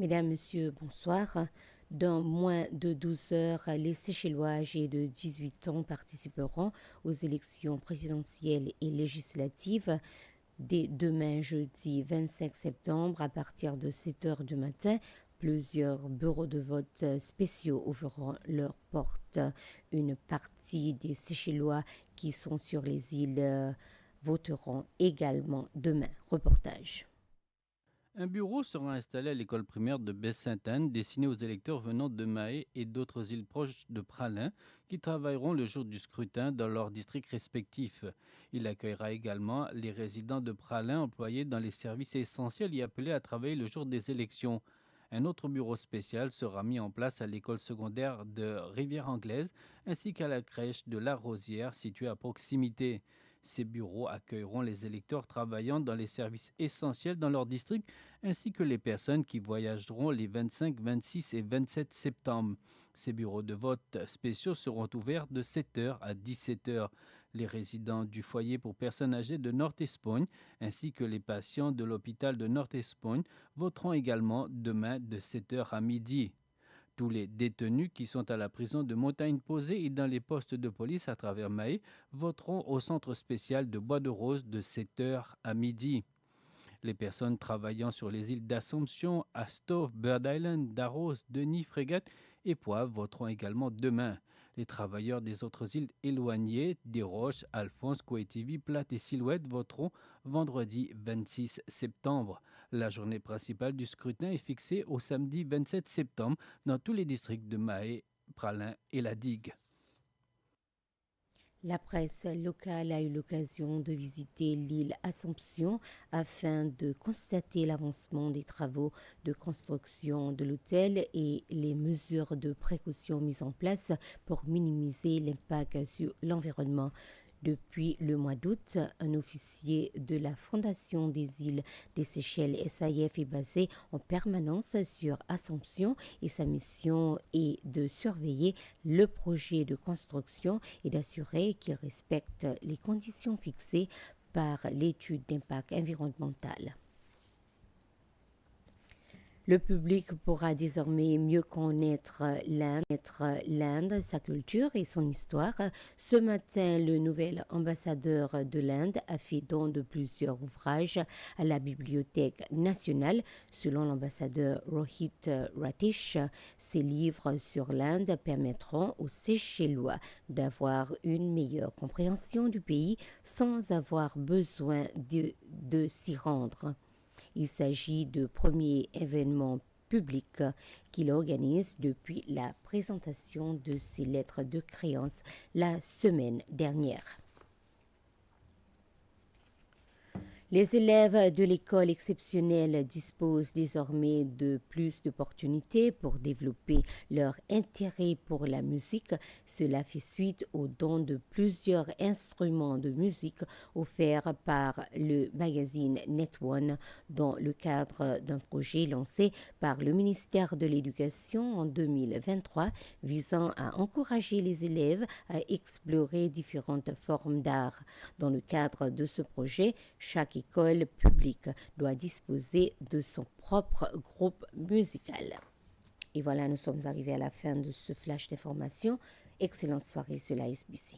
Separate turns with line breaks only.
Mesdames, Messieurs, bonsoir. Dans moins de 12 heures, les Seychellois âgés de 18 ans participeront aux élections présidentielles et législatives dès demain jeudi 25 septembre à partir de 7 heures du matin. Plusieurs bureaux de vote spéciaux ouvriront leurs portes. Une partie des Seychellois qui sont sur les îles voteront également demain. Reportage.
Un bureau sera installé à l'école primaire de Baie-Sainte-Anne, destiné aux électeurs venant de Mahé et d'autres îles proches de Praslin, qui travailleront le jour du scrutin dans leurs districts respectifs. Il accueillera également les résidents de Praslin employés dans les services essentiels et appelés à travailler le jour des élections. Un autre bureau spécial sera mis en place à l'école secondaire de Rivière-Anglaise ainsi qu'à la crèche de La Rosière située à proximité. Ces bureaux accueilleront les électeurs travaillant dans les services essentiels dans leur district ainsi que les personnes qui voyageront les 25, 26 et 27 septembre. Ces bureaux de vote spéciaux seront ouverts de 7 heures à 17 heures. Les résidents du foyer pour personnes âgées de Nord-Espogne ainsi que les patients de l'hôpital de Nord-Espogne voteront également demain de 7 heures à midi. Tous les détenus qui sont à la prison de Montagne-Posée et dans les postes de police à travers Mahé voteront au centre spécial de Bois-de-Rose de 7 heures à midi. Les personnes travaillant sur les îles d'Assomption, Astove, Bird Island, Daros, Denis, Frégate et Poivre voteront également demain. Les travailleurs des autres îles éloignées, des Roches, Alphonse, Kouétivi, Plate et Silhouette voteront vendredi 26 septembre. La journée principale du scrutin est fixée au samedi 27 septembre dans tous les districts de Mahé, Praslin et la Digue.
La presse locale a eu l'occasion de visiter l'île Assomption afin de constater l'avancement des travaux de construction de l'hôtel et les mesures de précaution mises en place pour minimiser l'impact sur l'environnement. Depuis le mois d'août, un officier de la Fondation des îles des Seychelles SAIF est basé en permanence sur Assomption et sa mission est de surveiller le projet de construction et d'assurer qu'il respecte les conditions fixées par l'étude d'impact environnemental. Le public pourra désormais mieux connaître l'Inde, sa culture et son histoire. Ce matin, le nouvel ambassadeur de l'Inde a fait don de plusieurs ouvrages à la Bibliothèque nationale. Selon l'ambassadeur Rohit Ratish, ces livres sur l'Inde permettront aux Seychellois d'avoir une meilleure compréhension du pays sans avoir besoin de s'y rendre. Il s'agit de premier événement public qu'il organise depuis la présentation de ses lettres de créance la semaine dernière. Les élèves de l'école exceptionnelle disposent désormais de plus d'opportunités pour développer leur intérêt pour la musique. Cela fait suite au don de plusieurs instruments de musique offerts par le magazine Net One dans le cadre d'un projet lancé par le ministère de l'Éducation en 2023 visant à encourager les élèves à explorer différentes formes d'art. Dans le cadre de ce projet, chaque école publique doit disposer de son propre groupe musical. Et voilà, nous sommes arrivés à la fin de ce flash d'information. Excellente soirée sur la SBC.